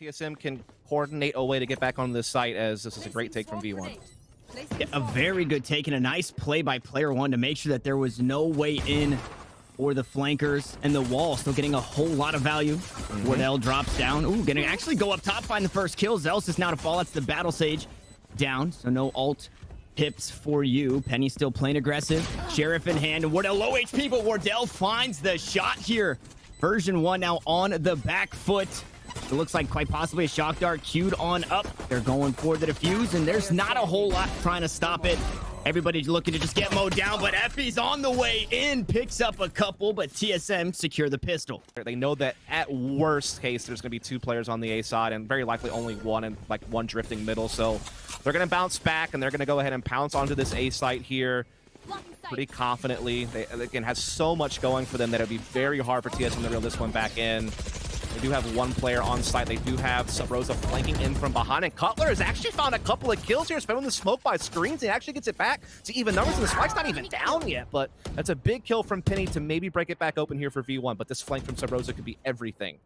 TSM can coordinate a way to get back onto this site, as this is a great take from V1. Yeah, a very good take and a nice play by player one to make sure that there was no way in for the flankers, and the wall still getting a whole lot of value. Wardell drops down. Ooh, gonna actually go up top, find the first kill. Zealous is now to fall. That's the Battle Sage down, so no ult pips for you. Penny still playing aggressive. Sheriff in hand, and Wardell low HP, but Wardell finds the shot here. Version 1 now on the back foot. It looks like quite possibly a shock dart queued on up. They're going for the defuse, and there's not a whole lot trying to stop it. Everybody's looking to just get mowed down, but Effie's on the way in, picks up a couple, but TSM secure the pistol. They know that at worst case, there's going to be 2 players on the A side, and very likely only one, and like one drifting middle. So they're going to bounce back, and they're going to go ahead and pounce onto this A site here pretty confidently. They, again, has so much going for them that it'll be very hard for TSM to reel this one back in. They do have one player on site. They do have Rosa flanking in from behind, and Cutler has actually found a couple of kills here, spending the smoke by screens. He actually gets it back to even numbers, and the spike's not even down yet, but that's a big kill from Penny to maybe break it back open here for V1, but this flank from Rosa could be everything.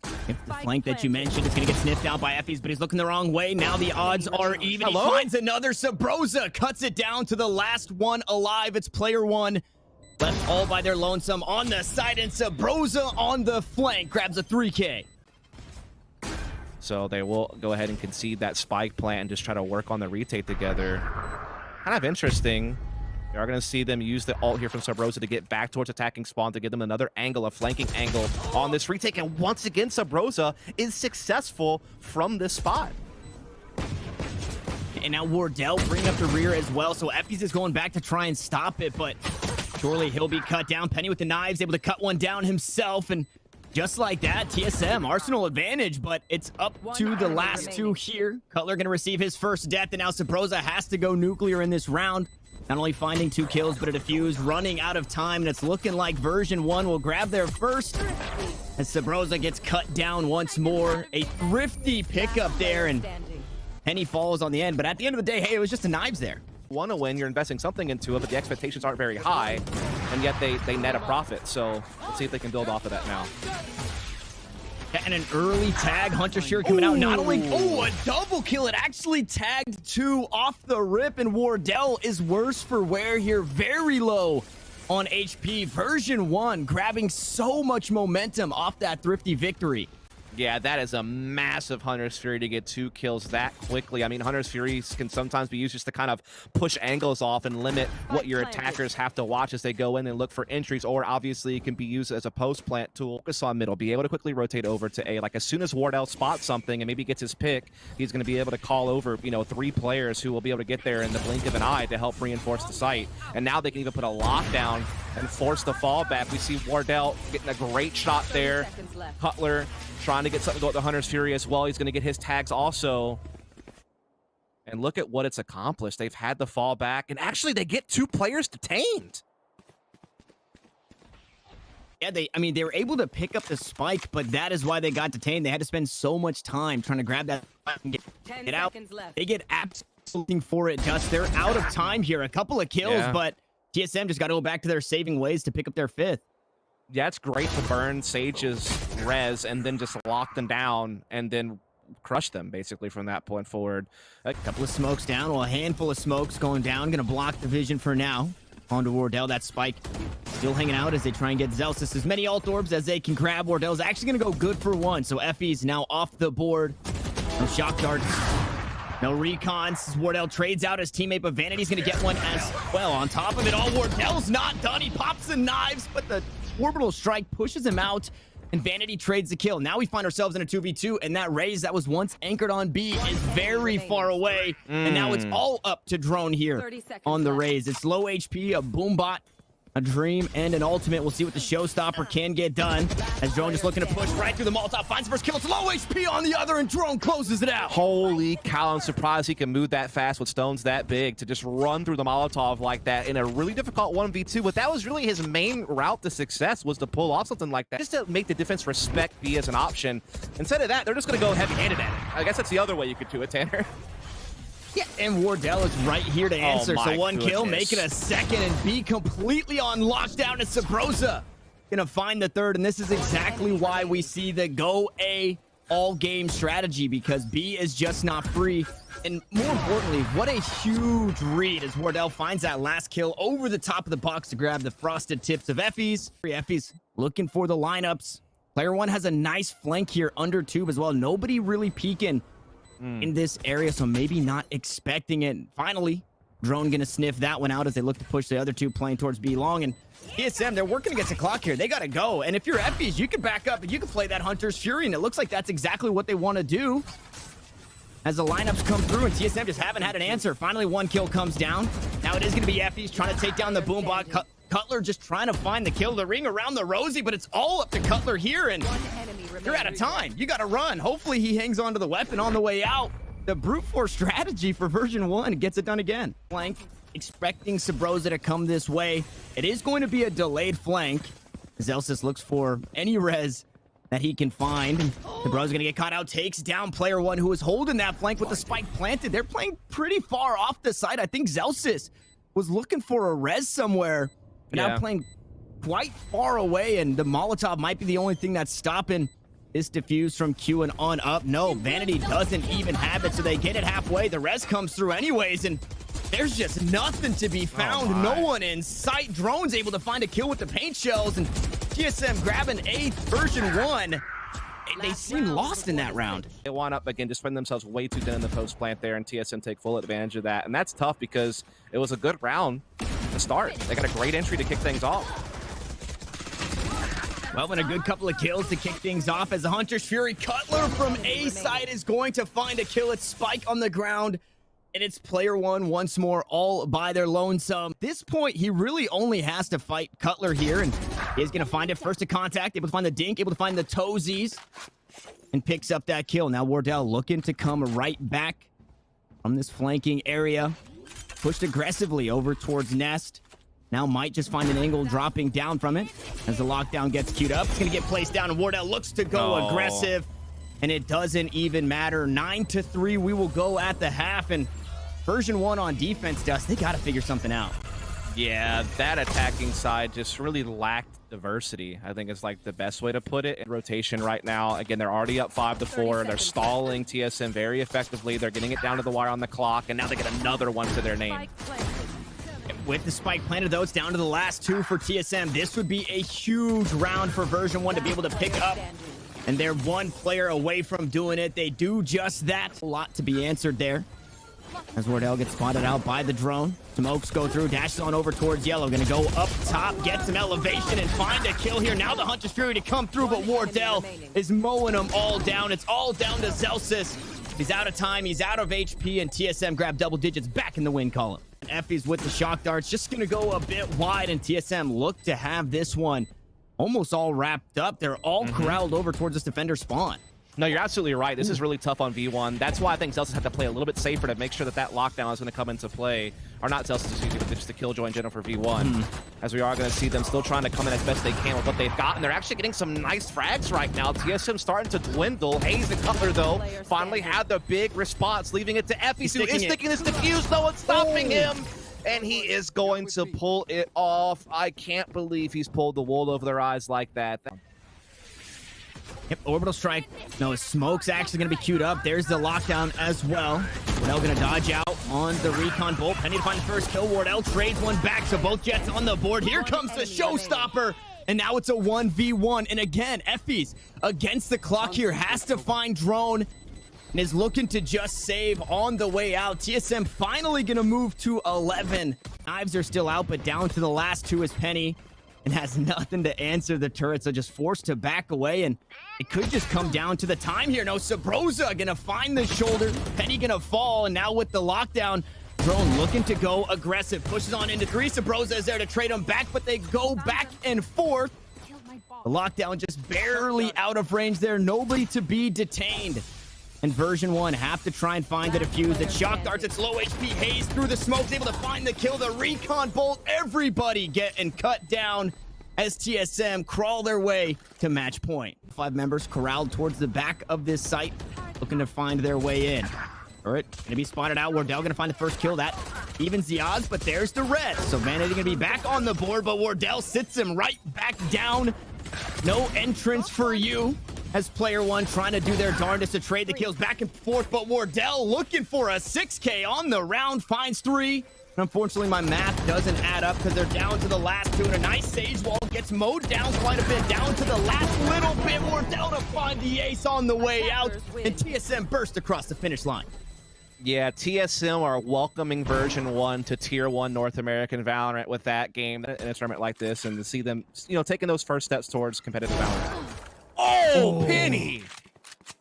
If the flank that you mentioned is going to get sniffed out by Effie's, but he's looking the wrong way. Now the odds are even. Hello? He finds another. Sabrosa cuts it down to the last one alive. It's player one. Left all by their lonesome on the side, and Sabrosa on the flank grabs a 3K. So they will go ahead and concede that spike plant and just try to work on the retake together. Kind of interesting. We are going to see them use the ult here from Sabrosa to get back towards attacking spawn to give them another angle, a flanking angle on this retake. And once again, Sabrosa is successful from this spot. And now Wardell bringing up the rear as well. So Effie's is going back to try and stop it, but surely he'll be cut down. Penny with the knives, able to cut one down himself. And just like that, TSM, Arsenal advantage, but it's up to the last two here. Cutler going to receive his first death, and now Sabrosa has to go nuclear in this round. Not only finding 2 kills, but a defuse, running out of time, and it's looking like Version 1 will grab their first as Sabrosa gets cut down once more. A thrifty pickup there, and Penny falls on the end, but at the end of the day, hey, it was just the knives there. Want to win, you're investing something into it, but the expectations aren't very high, and yet they net a profit. So let's see if they can build off of that now. And an early tag, Hunter Shear coming out. Not only, a double kill. It actually tagged 2 off the rip, and Wardell is worse for wear here. Very low on HP. Version 1 grabbing so much momentum off that thrifty victory. Yeah, that is a massive Hunter's Fury to get 2 kills that quickly. I mean, Hunter's Fury can sometimes be used just to kind of push angles off and limit what your attackers have to watch as they go in and look for entries, or obviously it can be used as a post-plant tool. Focus on middle, be able to quickly rotate over to A. Like, as soon as Wardell spots something and maybe gets his pick, he's going to be able to call over, 3 players who will be able to get there in the blink of an eye to help reinforce the site. And now they can even put a lockdown and force the fallback. We see Wardell getting a great shot there. Cutler trying to get something going with the Hunter's Fury as well. He's going to get his tags also. And look at what it's accomplished. They've had the fall back, and actually they get 2 players detained. Yeah, they were able to pick up the spike, but that is why they got detained. They had to spend so much time trying to grab that and get out. They get absolutely for it, Dust. They're out of time here. A couple of kills, but TSM just got to go back to their saving ways to pick up their 5th. Yeah, it's great to burn Sage's res and then just lock them down and then crush them basically from that point forward. A couple of smokes down, well, a handful of smokes going down. Gonna block the vision for now. Onto Wardell, that spike still hanging out as they try and get Zealous as many ult orbs as they can grab. Wardell's actually gonna go good for 1, so Effie's now off the board. No shock darts, no recons. Wardell trades out his teammate, but Vanity's gonna get one as well. On top of it all, Wardell's not done. He pops the knives, but the orbital strike pushes him out, and Vanity trades the kill. Now we find ourselves in a 2v2, and that raise that was once anchored on B is very far away, and now it's all up to Drone here on the raise. It's low HP, a boombot, a dream, and an ultimate. We'll see what the showstopper can get done, as Drone just looking to push right through the Molotov, finds the first kill. It's low HP on the other, and Drone closes it out. Holy cow, I'm surprised he can move that fast with stones that big to just run through the Molotov like that in a really difficult 1v2, but that was really his main route to success, was to pull off something like that, just to make the defense respect B as an option. Instead of that, they're just going to go heavy-handed at it. I guess that's the other way you could do it, Tanner. Yeah, and Wardell is right here to answer. So 1 kill, make it a 2nd, and be completely on lockdown as Sabrosa gonna find the 3rd, and this is exactly why we see the go A all game strategy because B is just not free. And more importantly, what a huge read as Wardell finds that last kill over the top of the box to grab the frosted tips of FaZe. FaZe looking for the lineups. Player one has a nice flank here under tube as well. Nobody really peeking in this area, so maybe not expecting it. Finally, Drone gonna sniff that one out as they look to push the other two playing towards B long. And TSM, they're working against the clock here. They gotta go. And if you're FaZe, you can back up and you can play that Hunter's Fury. And it looks like that's exactly what they want to do. As the lineups come through and TSM just haven't had an answer. Finally, one kill comes down. Now it is gonna be FaZe trying to take down the Boombot. Cutler just trying to find the kill. The ring around the Rosie, but it's all up to Cutler here. And you're out of time. You gotta run. Hopefully he hangs onto the weapon on the way out. The brute force strategy for version 1 gets it done again. Flank, expecting Sabrosa to come this way. It is going to be a delayed flank. Zelsis looks for any res that he can find. Sabrosa gonna get caught out, takes down player one who was holding that flank with the spike planted. They're playing pretty far off the side. I think Zelsis was looking for a res somewhere, but now playing quite far away, and the Molotov might be the only thing that's stopping this defuse from queuing on up. No, Vanity doesn't even have it, so they get it halfway. The res comes through anyways, and there's just nothing to be found. No one in sight. Drone's able to find a kill with the paint shells, and TSM grabbing a version 1. They seem lost in that round. They want up again, just find themselves way too thin in the post plant there, and TSM take full advantage of that. And that's tough because it was a good round to start. They got a great entry to kick things off. Well, and a good couple of kills to kick things off as the Hunter's Fury. Cutler from A side is going to find a kill. It's Spike on the ground, and it's player one once more, all by their lonesome. At this point, he really only has to fight Cutler here, and he's going to find it first to contact, able to find the dink, able to find the toesies, and picks up that kill. Now Wardell looking to come right back from this flanking area. Pushed aggressively over towards Nest. Now might just find an angle dropping down from it as the lockdown gets queued up. It's going to get placed down, and Wardell looks to go aggressive, and it doesn't even matter. 9-3, we will go at the half, and version 1 on defense, Dust, they got to figure something out. Yeah, that attacking side just really lacked diversity, I think is like the best way to put it. In rotation right now, again, they're already up 5-4. They're stalling TSM very effectively. They're getting it down to the wire on the clock, and now they get another one to their name. With the spike planted, though, it's down to the last two for TSM. This would be a huge round for version 1 to be able to pick up, and they're one player away from doing it. They do just that. A lot to be answered there as Wardell gets spotted out by the drone. Smokes go through, dashes on over towards Yellow. Gonna go up top, get some elevation, and find a kill here. Now the Hunter's Fury to come through, but Wardell is mowing them all down. It's all down to Zelsis. He's out of time, he's out of HP, and TSM grab double digits back in the win column. Effie's with the shock darts, just gonna go a bit wide, and TSM look to have this one almost all wrapped up. They're all corralled over towards this defender spawn. No, you're absolutely right. This is really tough on V1. That's why I think Zelsis had to play a little bit safer to make sure that that lockdown is going to come into play. Or not Zelsis, excuse me, but just the Killjoy in general for V1. As we are going to see them still trying to come in as best they can with what they've got. And they're actually getting some nice frags right now. TSM starting to dwindle. FaZe and Cutler, though, finally had the big response, leaving it to Effie, who is sticking this defuse. No one's stopping him. And he is going to pull it off. I can't believe he's pulled the wool over their eyes like that. Yep, orbital strike. No, Smoke's actually going to be queued up. There's the lockdown as well. Wardell going to dodge out on the recon bolt. Penny to find the first kill. Wardell trades one back, so both Jets on the board. Here comes the showstopper, and now it's a 1v1. And again, Effie's against the clock here. Has to find Drone and is looking to just save on the way out. TSM finally going to move to 11. Knives are still out, but down to the last two is Penny. And has nothing to answer the turret, so just forced to back away, and it could just come down to the time here. No, Sabrosa gonna find the shoulder, Penny gonna fall, and now with the lockdown, Drone looking to go aggressive, pushes on into 3. Sabrosa is there to trade him back, but they go back and forth. The lockdown just barely out of range there, nobody to be detained. And version 1 have to try and find the defuse. It's shock darts, it's low HP. FaZe through the smokes, able to find the kill. The recon bolt, everybody getting cut down as TSM crawl their way to match point. 5 members corralled towards the back of this site, looking to find their way in. Alright, gonna be spotted out. Wardell gonna find the first kill. That evens the odds, but there's the red. So Vanity gonna be back on the board, but Wardell sits him right back down. No entrance for you. as player one trying to do their darndest to trade the kills back and forth, but Wardell looking for a 6K on the round, finds 3. Unfortunately, my math doesn't add up because they're down to the last 2, and a nice sage wall gets mowed down quite a bit, down to the last little bit. Wardell to find the ace on the way out, and TSM burst across the finish line. Yeah, TSM are welcoming version 1 to tier 1 North American Valorant with that game in a tournament like this, and to see them, taking those first steps towards competitive Valorant. Oh, Penny!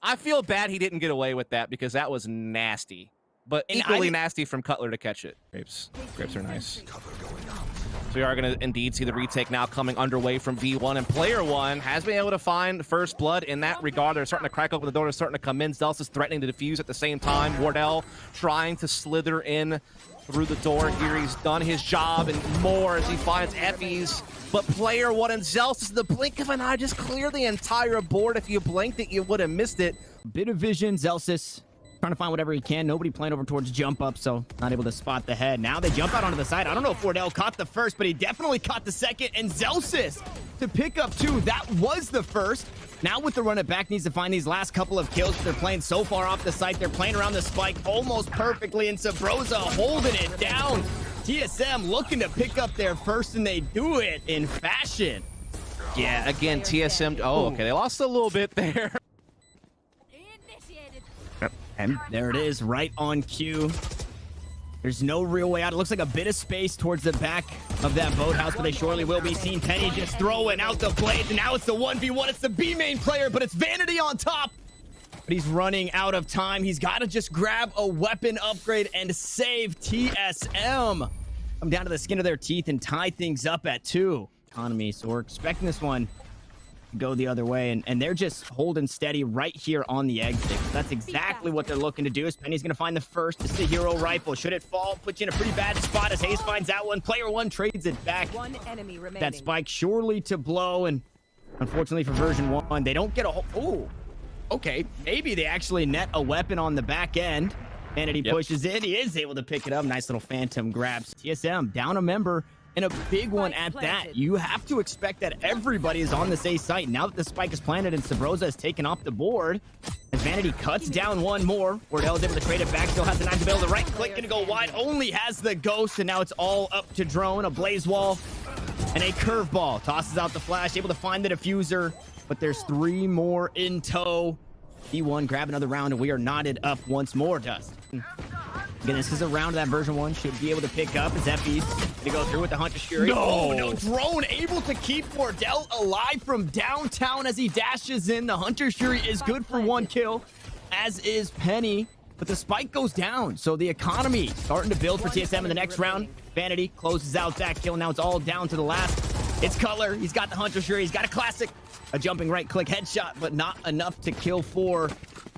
I feel bad he didn't get away with that because that was nasty. But equally nasty from Cutler to catch it. Grapes are nice. So we are going to indeed see the retake now coming underway from V1. And player one has been able to find first blood in that regard. They're starting to crack open the door. They're starting to come in. Zelsis is threatening to defuse at the same time. Wardell trying to slither in through the door here. He's done his job and more as he finds Effie's. But player one and Zelsis, the blink of an eye, just clear the entire board. If you blinked it, you would have missed it. Bit of vision, Zelsis trying to find whatever he can. Nobody playing over towards jump up, so not able to spot the head. Now they jump out onto the side. I don't know if Wardell caught the first, but he definitely caught the second. And Zelsis to pick up 2. That was the first. Now with the run it back, needs to find these last couple of kills. They're playing so far off the site. They're playing around the spike almost perfectly, and Sabrosa holding it down. TSM looking to pick up their first, and they do it in fashion. Yeah, again, TSM. Oh, okay. They lost a little bit there. And there it is, right on cue. There's no real way out. It looks like a bit of space towards the back of that boathouse, but they surely will be seen. Penny just throwing out the blades, and now it's the 1v1. It's the B main player, but it's Vanity on top. But he's running out of time. He's got to just grab a weapon upgrade and save TSM. Come down to the skin of their teeth and tie things up at 2. Economy, so we're expecting this one go the other way, and they're just holding steady right here on the exit. That's exactly what they're looking to do. As Penny's gonna find the first. It's the hero rifle. Should it fall, put you in a pretty bad spot as Hayes finds that one. Player one trades it back. One enemy remaining. That spike surely to blow, and unfortunately for version 1, they don't get a whole... Oh, okay. Maybe they actually net a weapon on the back end. Vanity pushes in. He is able to pick it up. Nice little phantom grabs. TSM down a member, and a big one at that. You have to expect that everybody is on this A site. Now that the spike is planted and Sabrosa is taken off the board, as Vanity cuts down one more, Wardell is able to trade it back. Still has the 9 to build. The right click gonna go wide. Only has the ghost, and now it's all up to Drone. A blaze wall and a curveball. Tosses out the flash, able to find the diffuser, but there's 3 more in tow. E1 grab another round, and we are knotted up once more, Dust. Again, this is a round that version 1 should be able to pick up. It's Effie's to go through with the Hunter's Fury. No, Drone able to keep Wardell alive from downtown as he dashes in. The Hunter's Fury is good for 1 kill, as is Penny. But the spike goes down, so the economy starting to build for TSM in the next round. Vanity closes out that kill. Now it's all down to the last. It's Cutler. He's got the Hunter's Fury. He's got a classic. A jumping right click headshot, but not enough to kill 4.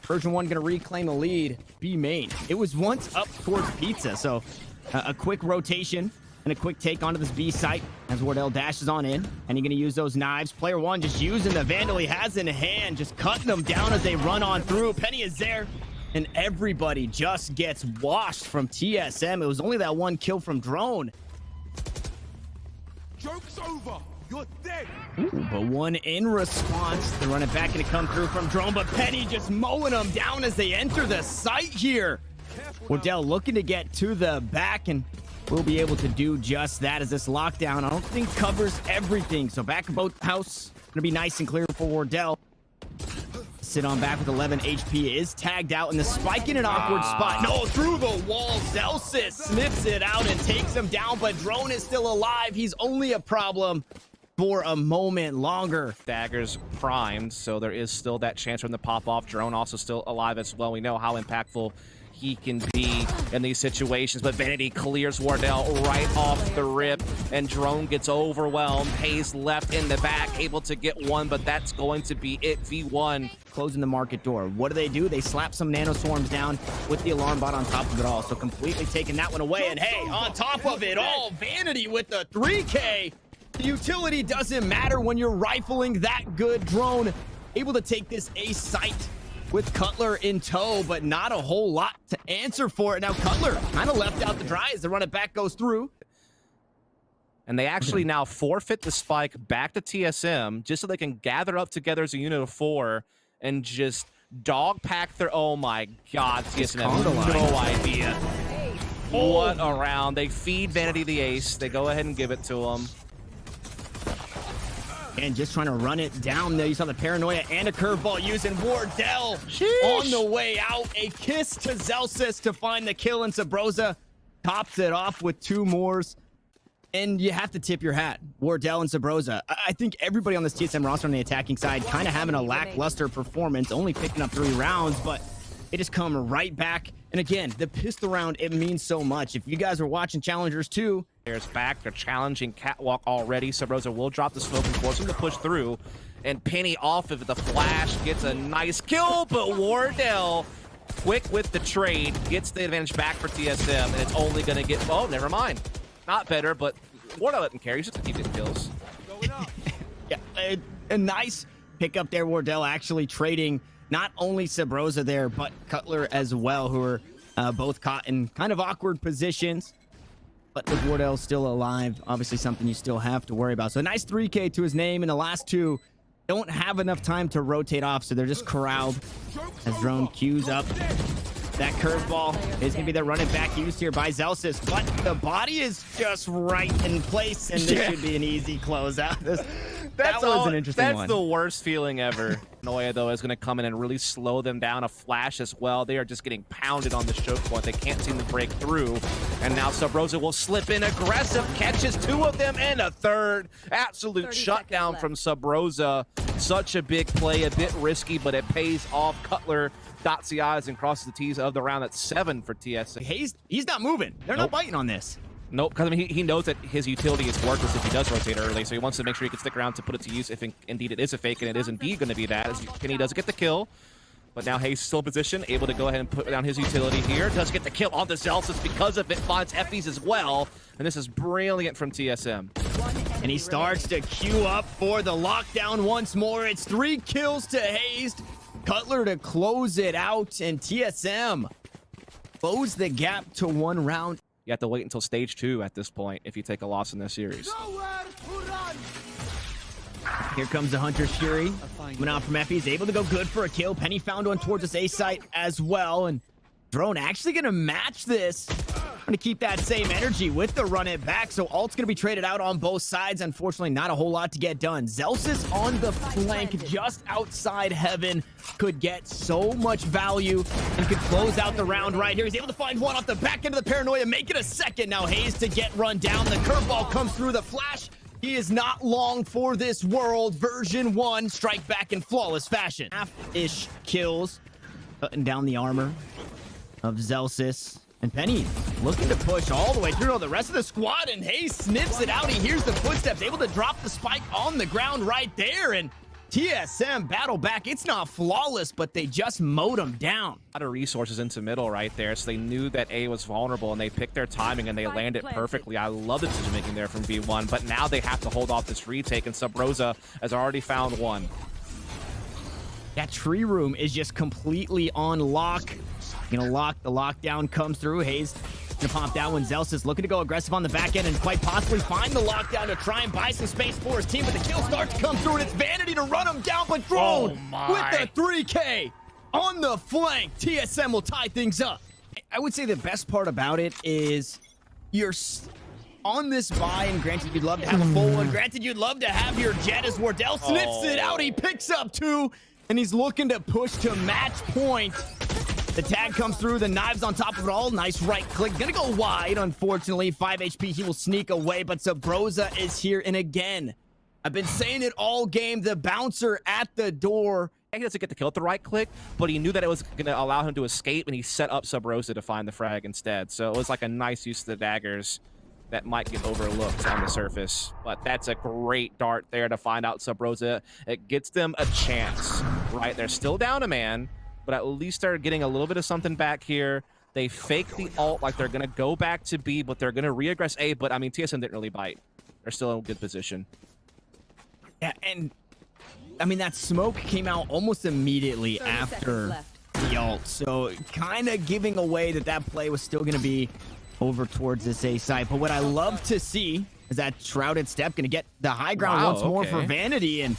Version 1 gonna reclaim the lead. B main. It was once up towards Pizza, so a quick rotation and a quick take onto this B site as Wardell dashes on in, and he's gonna use those knives. Player 1 just using the Vandal he has in hand, just cutting them down as they run on through. Penny is there, and everybody just gets washed from TSM. It was only that 1 kill from Drone. Joke's over. You're dead. Ooh, but 1 in response. They run it back and it come through from Drone, but Penny just mowing them down as they enter the site here. Wardell looking to get to the back, and we'll be able to do just that as this lockdown, I don't think, covers everything. So back of boathouse, gonna be nice and clear for Wardell. Sit on back with 11 HP, is tagged out, and the spike in an awkward spot. No, through the wall. Zelsis snips it out and takes him down, but Drone is still alive. He's only a problem for a moment longer. Daggers primed, so there is still that chance from the pop-off. Drone also still alive as well. We know how impactful he can be in these situations, but Vanity clears Wardell right off the rip, and Drone gets overwhelmed. Hayes left in the back, able to get 1, but that's going to be it. V1 closing the market door. What do? They slap some nano swarms down with the alarm bot on top of it all, so completely taking that one away. And hey, on top of it all, Vanity with the 3K. The utility doesn't matter when you're rifling that good. Drone able to take this A site with Cutler in tow, but not a whole lot to answer for it. Now Cutler kind of left out the dry as the run it back goes through. And they actually now forfeit the spike back to TSM just so they can gather up together as a unit of 4 and just dog pack their. Oh my God, TSM Conga have line. no idea. What a round. They feed Vanity the ace. They go ahead and give it to him. And just trying to run it down there. You saw the paranoia and a curveball using Wardell Sheesh. on the way out. A kiss to Zelsis to find the kill, and Sabrosa tops it off with 2 mores. And you have to tip your hat. Wardell and Sabrosa. I think everybody on this TSM roster on the attacking side kind of having a lackluster performance, only picking up 3 rounds, but they just come right back. And again, the pistol round, it means so much. If you guys are watching Challengers too, Players back. They're challenging Catwalk already. Sabrosa will drop the smoke and force him to push through. And Penny off of the flash gets a nice kill, but Wardell, quick with the trade, gets the advantage back for TSM, and it's only going to get... Oh, never mind. Not better, but Wardell doesn't care. He's just going to keep getting kills. yeah, a nice pickup there. Wardell actually trading not only Sabrosa there, but Cutler as well, who are both caught in kind of awkward positions. But with Wardell still alive, obviously something you still have to worry about. So a nice 3K to his name, and the last 2 don't have enough time to rotate off, so they're just corralled as Drone queues up. That curveball is going to be the running back used here by Zelsis, but the body is just right in place, and this should be an easy closeout. That was an interesting one. That's the worst feeling ever. Noya, though, is going to come in and really slow them down. A flash as well. They are just getting pounded on the choke point. They can't seem to break through. And now Sabrosa will slip in aggressive, catches 2 of them and a third. Absolute shutdown from Sabrosa. Such a big play, a bit risky, but it pays off. Cutler dots the I's and crosses the T's of the round. That's 7 for TSM. He's not moving. They're not biting on this. Nope, because I mean, he knows that his utility is worthless if he does rotate early, so he wants to make sure he can stick around to put it to use if indeed it is a fake, and it is indeed going to be that, as Penny does get the kill. But now Hayes still in position, able to go ahead and put down his utility here. Does get the kill on the Zelsis because of it, finds Effie's as well, and this is brilliant from TSM. And he starts to queue up for the lockdown once more. It's 3 kills to Hayes. Cutler to close it out, and TSM close the gap to 1 round. You have to wait until stage 2 at this point if you take a loss in this series. Here comes the Hunter's Fury. Coming out from Effie. He's able to go good for a kill. Penny found one towards his A site as well. And Drone actually going to match this. Going to keep that same energy with the run it back. So ult's going to be traded out on both sides. Unfortunately, not a whole lot to get done. Zelsis on the flank just outside heaven could get so much value and could close out the round right here. He's able to find one off the back end of the paranoia, make it a second. Now Hayes to get run down. The curveball comes through the flash. He is not long for this world. Version 1 strike back in flawless fashion. Half-ish kills, cutting down the armor of Zelsis. And Penny looking to push all the way through all the rest of the squad, and Hayes sniffs it out. He hears the footsteps, able to drop the spike on the ground right there, and TSM battle back. It's not flawless, but they just mowed him down. A lot of resources into middle right there, so they knew that A was vulnerable, and they picked their timing, and they landed perfectly. I love the decision-making there from V1, but now they have to hold off this retake, and Sabrosa has already found one. That tree room is just completely on lock. Gonna lock, the lockdown comes through. Hayes gonna pop that one. Zelsis looking to go aggressive on the back end and quite possibly find the lockdown to try and buy some space for his team, but the kill starts to come through, and it's Vanity to run him down, but Drone with the 3K on the flank. TSM will tie things up. I would say the best part about it is you're on this buy, and granted you'd love to have a full one. Granted you'd love to have your Jet as Wardell sniffs it out. He picks up 2, and he's looking to push to match point. The tag comes through, the knives on top of it all. Nice right click. Gonna go wide, unfortunately. 5 HP, he will sneak away, but Sabrosa is here, and again, I've been saying it all game, the bouncer at the door. He doesn't get the kill at the right click, but he knew that it was going to allow him to escape, and he set up Sabrosa to find the frag instead. So it was like a nice use of the daggers that might get overlooked on the surface. But that's a great dart there to find out Sabrosa. It gets them a chance, right? They're still down a man, but at least they're getting a little bit of something back here. They fake the ult like they're going to go back to B, but they're going to re-aggress A. But, I mean, TSM didn't really bite. They're still in a good position. Yeah, and, I mean, that smoke came out almost immediately after the ult. So, kind of giving away that that play was still going to be over towards this A site. But what I love to see is that Shrouded Step going to get the high ground once more for Vanity. And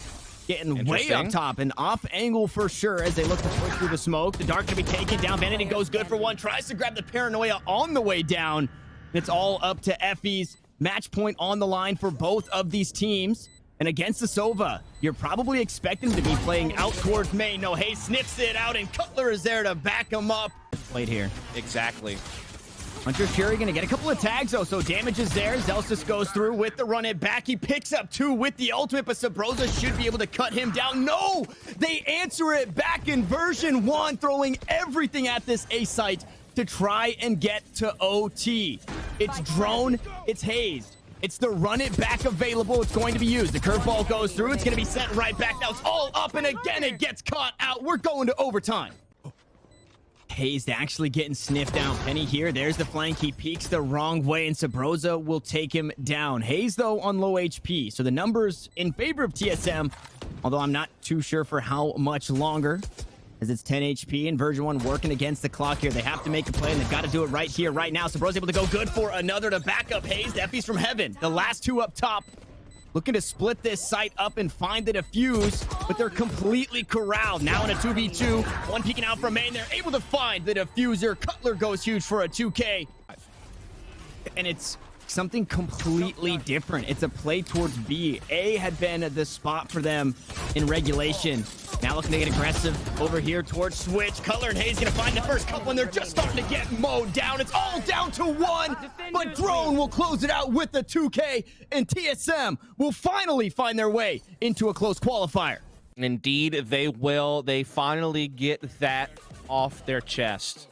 getting way up top and off angle for sure as they look to push through the smoke. The dark to be taken down. Vanity goes good for one. Tries to grab the paranoia on the way down. It's all up to Effie's. Match point on the line for both of these teams. And against the Sova, you're probably expecting to be playing out towards main. No, Hayes sniffs it out, and Cutler is there to back him up. Played here. Exactly. Hunter Fury gonna get a couple of tags though, so damage is there. Zelstis goes through with the run it back. He picks up 2 with the ultimate, but Sabrosa should be able to cut him down. No! They answer it back in version 1, throwing everything at this A site to try and get to OT. It's drone, it's hazed. It's the run it back available. It's going to be used. The curveball goes through. It's going to be sent right back. Now it's all up, and again it gets caught out. We're going to overtime. Hayes actually getting sniffed out. Penny here. There's the flank. He peeks the wrong way, and Sabrosa will take him down. Hayes, though, on low HP. So the numbers in favor of TSM, although I'm not too sure for how much longer, as it's 10 HP and version 1 working against the clock here. They have to make a play, and they've got to do it right here, right now. Sabrosa able to go good for another to back up Hayes. Effie's from heaven. The last 2 up top. Looking to split this site up and find the defuse, but they're completely corralled. Now in a 2v2, one peeking out from main. They're able to find the diffuser. Cutler goes huge for a 2K. And it's something completely different. It's a play towards B. A had been the spot for them in regulation. Now looking to get aggressive over here towards Switch. Cutler and Hayes gonna find the first couple, and they're just starting to get mowed down. It's all down to 1, but Drone will close it out with the 2K, and TSM will finally find their way into a close qualifier. Indeed, they will. They finally get that off their chest.